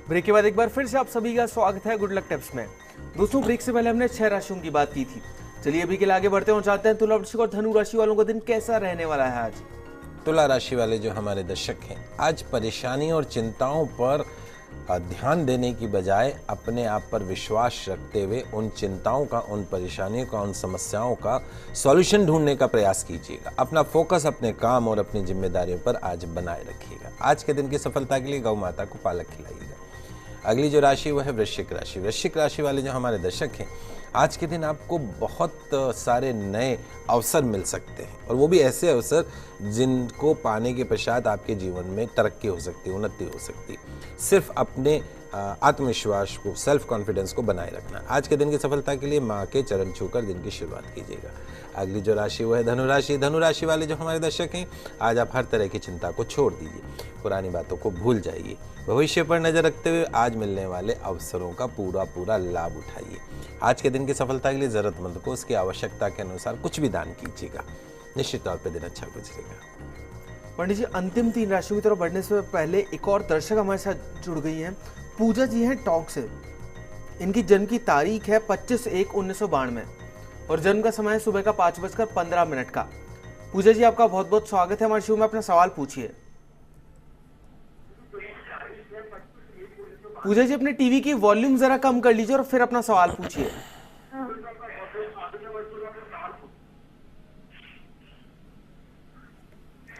Break के बाद एक बार फिर से आप सभी का स्वागत है गुड लक टिप्स में। दोस्तों, ब्रेक से पहले हमने 6 राशियों की बात की थी। चलिए अभी के लिए आगे बढ़ते हैं और जानते हैं तुला वृश्चिक और धनु राशि वालों का दिन कैसा रहने वाला है आज। तुला राशि वाले जो हमारे दर्शक हैं, आज परेशानी और चिंताओं पर ध्यान देने की बजाय अपने आप पर विश्वास रखते हुए उन चिंताओं का, उन परेशानियों का, उन समस्याओं का सॉल्यूशन ढूंढने का प्रयास कीजिएगा। अपना फोकस अपने काम और अपनी जिम्मेदारियों पर आज बनाए रखिएगा। आज के दिन की सफलता के लिए गौ माता को पालक खिलाइएगा। अगली जो राशि वो है वृश्चिक राशि। वृश्चिक राशि वाले जो हमारे दर्शक हैं, आज के दिन आपको बहुत सारे नए अवसर मिल सकते हैं और वो भी ऐसे अवसर जिनको पाने के पश्चात आपके जीवन में तरक्की हो सकती है, उन्नति हो सकती है। सिर्फ अपने आत्मविश्वास को, सेल्फ कॉन्फिडेंस को बनाए रखना। आज के दिन की सफलता के लिए माँ के चरण छूकर दिन की शुरुआत कीजिएगा। अगली जो राशि वो है धनु राशि। धनु राशि वाले जो हमारे दर्शक हैं, आज आप हर तरह की चिंता को छोड़ दीजिए, पुरानी बातों को भूल जाइए। भविष्य पर नजर रखते हुए आज मिलने वाले अवसरों का पूरा लाभ उठाइए। आज के दिन की सफलता के लिए जरूरतमंद को उसकी आवश्यकता के अनुसार कुछ भी दान कीजिएगा। निश्चित तौर पर दिन अच्छा गुजरेगा। पंडित जी, अंतिम 3 राशियों की तरफ बढ़ने से पहले एक और दर्शक हमारे साथ जुड़ गई हैं। पूजा जी हैं टॉक से। इनकी जन्म की तारीख है 25/1/1992 और जन्म का समय है सुबह का 5:15 का। पूजा जी, आपका बहुत बहुत स्वागत है हमारे शो में। अपना सवाल पूछिए। पूजा जी, अपने टीवी की वॉल्यूम जरा कम कर लीजिए और फिर अपना सवाल पूछिए।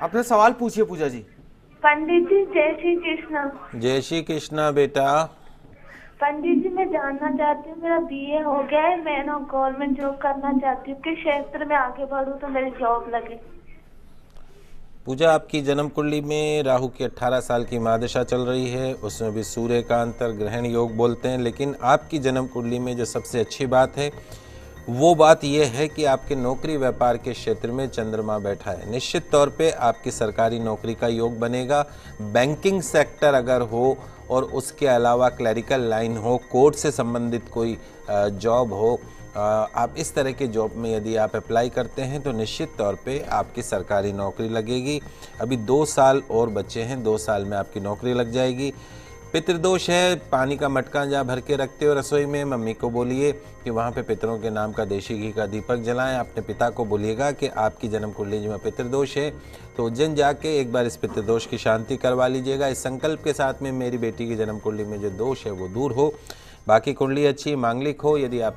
अपना सवाल पूछिए पूजा जी। पंडित जी जय श्री कृष्ण। जय श्री कृष्णा बेटा। पंडित जी, मैं जानना चाहती हूँ, मेरा बीए हो गया है, मैं ना गवर्नमेंट जॉब करना चाहती हूँ, किस क्षेत्र में आगे बढ़ूँ तो मेरी जॉब लगे। पूजा, आपकी जन्म कुंडली में राहु की 18 साल की महादशा चल रही है, उसमें भी सूर्य का अंतर ग्रहण योग बोलते हैं। लेकिन आपकी जन्म कुंडली में जो सबसे अच्छी बात है वो बात यह है कि आपके नौकरी व्यापार के क्षेत्र में चंद्रमा बैठा है। निश्चित तौर पे आपकी सरकारी नौकरी का योग बनेगा। बैंकिंग सेक्टर अगर हो और उसके अलावा क्लरिकल लाइन हो, कोर्ट से संबंधित कोई जॉब हो, आप इस तरह के जॉब में यदि आप अप्लाई करते हैं तो निश्चित तौर पे आपकी सरकारी नौकरी लगेगी। अभी 2 साल और बचे हैं, 2 साल में आपकी नौकरी लग जाएगी। पितृदोष है, पानी का मटका जहाँ भर के रखते हो रसोई में, मम्मी को बोलिए कि वहाँ पे पितरों के नाम का देशी घी का दीपक जलाएं। अपने पिता को बोलिएगा कि आपकी जन्म कुंडली में पितृदोष है तो उज्जैन जाके एक बार इस पितृदोष की शांति करवा लीजिएगा, इस संकल्प के साथ में मेरी बेटी की जन्म कुंडली में जो दोष है वो दूर हो, बाकी कुंडली अच्छी मांगलिक हो। यदि आप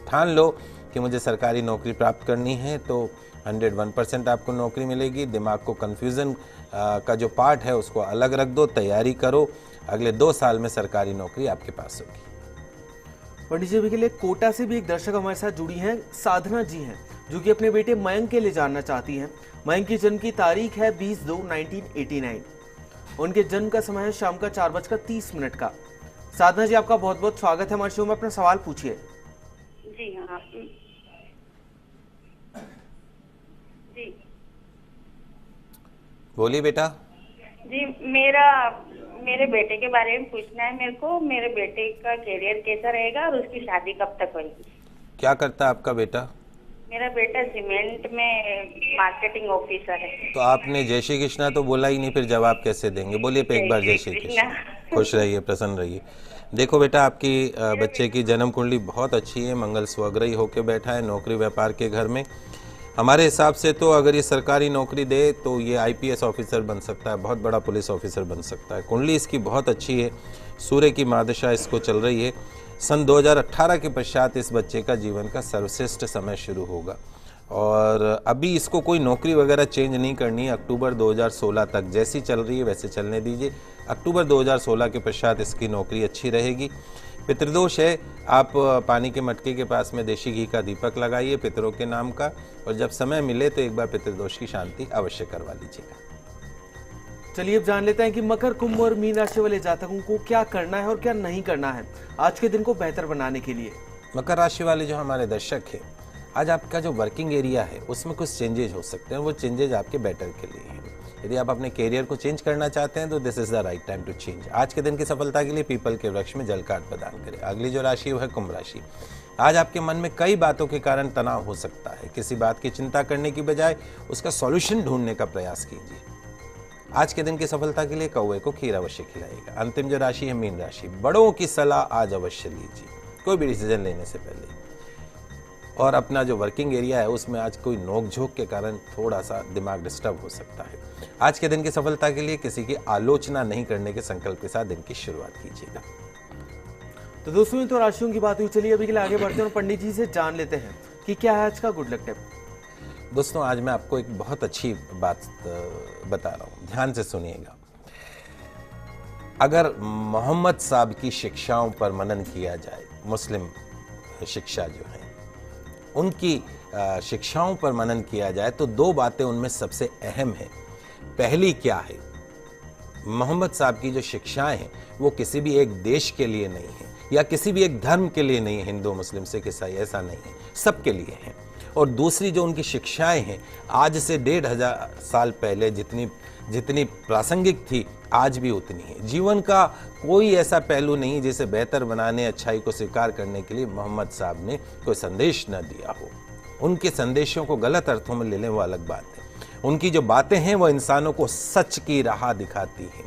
ठान लो कि मुझे सरकारी नौकरी प्राप्त करनी है तो 101% आपको नौकरी मिलेगी। दिमाग को कन्फ्यूज़न का जो पार्ट है उसको अलग रख दो, तैयारी करो, अगले 2 साल में सरकारी नौकरी आपके पास होगी। पंडित जी, अभी के लिए कोटा से भी एक दर्शक हमारे साथ जुड़ी हैं, साधना जी हैं, जो कि अपने बेटे मयंक के लिए जानना चाहती हैं। मयंक की जन्म की तारीख है 20/2/1989। उनके जन्म का समय है शाम का 4:30 का। साधना जी, आपका बहुत बहुत स्वागत है हमारे शो में। अपना सवाल पूछिए। जी हाँ जी बोलिए बेटा। जी, मेरे बेटे के बारे में पूछना है मेरे को। मेरे बेटे का करियर कैसा रहेगा और उसकी शादी कब तक होगी। क्या करता है आपका बेटा? मेरा बेटा सीमेंट में मार्केटिंग ऑफिसर है। तो आपने जय श्री कृष्णा तो बोला ही नहीं, फिर जवाब कैसे देंगे? बोलिए पे एक बार जय श्री कृष्णा। खुश रहिए, प्रसन्न रहिए। देखो बेटा, आपकी बच्चे की जन्म कुंडली बहुत अच्छी है, मंगल स्वग्रही होकर बैठा है नौकरी व्यापार के घर में। हमारे हिसाब से तो अगर ये सरकारी नौकरी दे तो ये IPS ऑफिसर बन सकता है, बहुत बड़ा पुलिस ऑफिसर बन सकता है। कुंडली इसकी बहुत अच्छी है, सूर्य की महादशा इसको चल रही है। सन 2018 के पश्चात इस बच्चे का जीवन का सर्वश्रेष्ठ समय शुरू होगा और अभी इसको कोई नौकरी वगैरह चेंज नहीं करनी है। अक्टूबर 2016 तक जैसी चल रही है वैसे चलने दीजिए। अक्टूबर 2016 के पश्चात इसकी नौकरी अच्छी रहेगी। पितृदोष है, आप पानी के मटके के पास में देशी घी का दीपक लगाइए पितरों के नाम का, और जब समय मिले तो एक बार पितृदोष की शांति अवश्य करवा लीजिएगा। चलिए अब जान लेते हैं कि मकर, कुंभ और मीन राशि वाले जातकों को क्या करना है और क्या नहीं करना है आज के दिन को बेहतर बनाने के लिए। मकर राशि वाले जो हमारे दर्शक हैं, आज आपका जो वर्किंग एरिया है उसमें कुछ चेंजेज हो सकते हैं, वो चेंजेज आपके बेटर के लिए हैं। यदि आप अपने कैरियर को चेंज करना चाहते हैं तो this is the right time to change. आज के दिन की सफलता के लिए पीपल के वृक्ष में जल का अर्घ्य प्रदान करें। अगली जो राशि वो है कुंभ राशि। आज आपके मन में कई बातों के कारण तनाव हो सकता है। किसी बात की चिंता करने की बजाय उसका सॉल्यूशन ढूंढने का प्रयास कीजिए। आज के दिन की सफलता के लिए कौवे को खीर अवश्य खिलाइएगा। अंतिम जो राशि है मीन राशि, बड़ों की सलाह आज अवश्य लीजिए कोई भी डिसीजन लेने से पहले। और अपना जो वर्किंग एरिया है उसमें आज कोई नोक-झोंक के कारण थोड़ा सा दिमाग डिस्टर्ब हो सकता है। आज के दिन की सफलता के लिए किसी की आलोचना नहीं करने के संकल्प के साथ दिन की शुरुआत कीजिएगा। तो दोस्तों, तो राशियों की बात हुई, चलिए अभी के लिए आगे बढ़ते हैं और पंडित जी से जान लेते हैं कि क्या है आज का गुड लक टिप। दोस्तों, आज मैं आपको एक बहुत अच्छी बात बता रहा हूँ, ध्यान से सुनिएगा। अगर मोहम्मद साहब की शिक्षाओं पर मनन किया जाए, मुस्लिम शिक्षा जो है उनकी शिक्षाओं पर मनन किया जाए तो दो बातें उनमें सबसे अहम है। पहली क्या है, मोहम्मद साहब की जो शिक्षाएं हैं वो किसी भी एक देश के लिए नहीं है या किसी भी एक धर्म के लिए नहीं है, हिंदू मुस्लिम सिख ईसाई ऐसा नहीं है, सबके लिए है। और दूसरी जो उनकी शिक्षाएं हैं आज से 1500 साल पहले जितनी प्रासंगिक थी आज भी उतनी है। जीवन का कोई ऐसा पहलू नहीं जिसे बेहतर बनाने, अच्छाई को स्वीकार करने के लिए मोहम्मद साहब ने कोई संदेश न दिया हो। उनके संदेशों को गलत अर्थों में ले लें वो अलग बात है। उनकी जो बातें हैं वो इंसानों को सच की राह दिखाती हैं।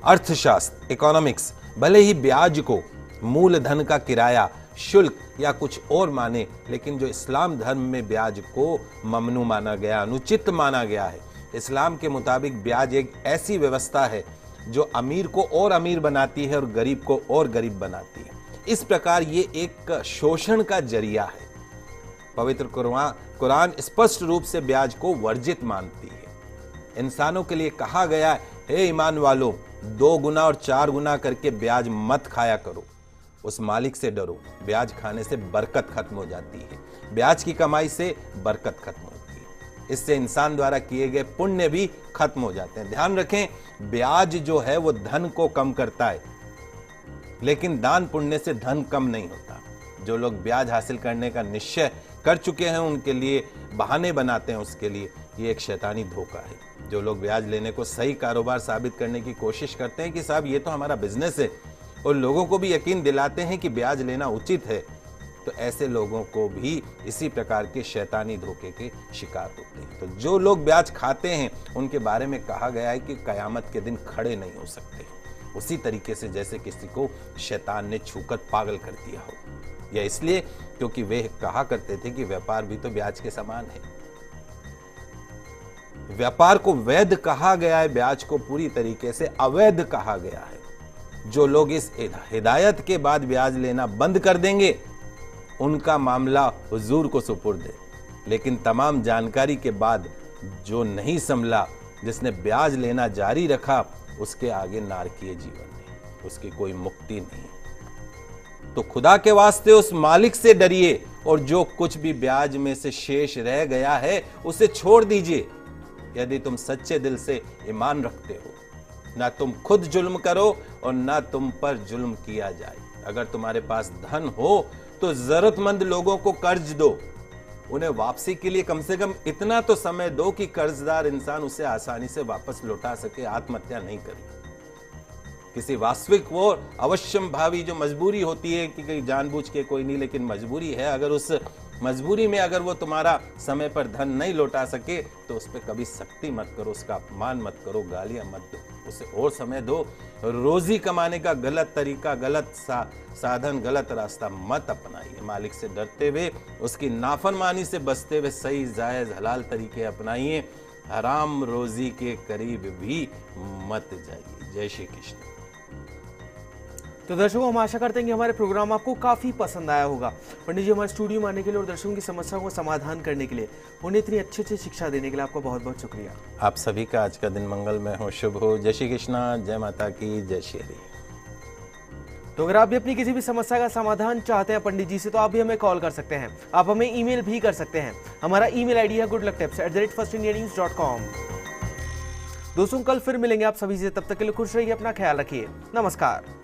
अर्थशास्त्र, इकोनॉमिक्स भले ही ब्याज को मूलधन का किराया, शुल्क या कुछ और माने, लेकिन जो इस्लाम धर्म में ब्याज को ममनू माना गया, अनुचित माना गया है। इस्लाम के मुताबिक ब्याज एक ऐसी व्यवस्था है जो अमीर को और अमीर बनाती है और गरीब को और गरीब बनाती है। इस प्रकार ये एक शोषण का जरिया है। पवित्र कुरान स्पष्ट रूप से ब्याज को वर्जित मानती है। इंसानों के लिए कहा गया है, हे ईमान वालों, 2 गुना और 4 गुना करके ब्याज मत खाया करो, उस मालिक से डरो। ब्याज खाने से बरकत खत्म हो जाती है, ब्याज की कमाई से बरकत खत्म होती है, इससे इंसान द्वारा किए गए पुण्य भी खत्म हो जाते हैं। ध्यान रखें, ब्याज जो है वो धन को कम करता है, लेकिन दान पुण्य से धन कम नहीं होता। जो लोग ब्याज हासिल करने का निश्चय कर चुके हैं उनके लिए बहाने बनाते हैं, उसके लिए ये एक शैतानी धोखा है। जो लोग ब्याज लेने को सही कारोबार साबित करने की कोशिश करते हैं कि साहब ये तो हमारा बिजनेस है, और लोगों को भी यकीन दिलाते हैं कि ब्याज लेना उचित है, तो ऐसे लोगों को भी इसी प्रकार के शैतानी धोखे के शिकार होते हैं। तो जो लोग ब्याज खाते हैं उनके बारे में कहा गया है कि कयामत के दिन खड़े नहीं हो सकते, उसी तरीके से जैसे किसी को शैतान ने छूकर पागल कर दिया हो। यह इसलिए क्योंकि वे कहा करते थे कि व्यापार भी तो ब्याज के समान है। व्यापार को वैध कहा गया है, ब्याज को पूरी तरीके से अवैध कहा गया है। जो लोग इस हिदायत के बाद ब्याज लेना बंद कर देंगे उनका मामला हुजूर को सुपुर्द है, लेकिन तमाम जानकारी के बाद जो नहीं संभला, जिसने ब्याज लेना जारी रखा, उसके आगे नारकीय जीवन है, उसकी कोई मुक्ति नहीं। तो खुदा के वास्ते उस मालिक से डरिए और जो कुछ भी ब्याज में से शेष रह गया है उसे छोड़ दीजिए। यदि तुम सच्चे दिल से ईमान रखते हो, ना तुम खुद जुल्म करो और ना तुम पर जुल्म किया जाए। अगर तुम्हारे पास धन हो तो जरूरतमंद लोगों को कर्ज दो, उन्हें वापसी के लिए कम से कम इतना तो समय दो कि कर्जदार इंसान उसे आसानी से वापस लौटा सके, आत्महत्या नहीं करे। किसी वास्तविक वो अवश्यम भावी जो मजबूरी होती है कि कहीं जानबूझ के कोई नहीं, लेकिन मजबूरी है, अगर उस मजबूरी में अगर वो तुम्हारा समय पर धन नहीं लौटा सके तो उस पर कभी सख्ती मत करो, उसका अपमान मत करो, गालियां मत दो, उसे और समय दो। रोजी कमाने का गलत तरीका, गलत साधन, गलत रास्ता मत अपनाइए। मालिक से डरते हुए, उसकी नाफरमानी से बचते हुए सही जायज हलाल तरीके अपनाइए। हराम रोजी के करीब भी मत जाइए। जय श्री कृष्ण। तो दर्शकों, हम आशा करते हैं कि हमारे प्रोग्राम आपको काफ़ी पसंद आया होगा। पंडित जी हमारे स्टूडियो में आने के लिए और दर्शकों की समस्याओं को समाधान करने के लिए, उन्हें इतनी अच्छी अच्छी शिक्षा देने के लिए आपका बहुत बहुत शुक्रिया। आप सभी का आज का दिन मंगलमय हो, शुभ हो। जय श्री कृष्णा, जय माता की, जय श्री हरि। तो अगर आप भी अपनी किसी भी समस्या का समाधान चाहते हैं पंडित जी से, तो आप भी हमें कॉल कर सकते हैं, आप हमें ईमेल भी कर सकते हैं। हमारा ईमेल आईडी है goodlucktips@firstindianews.com। दोस्तों, कल फिर मिलेंगे आप सभी से, तब तक के लिए खुश रहिए, अपना ख्याल रखिए, नमस्कार।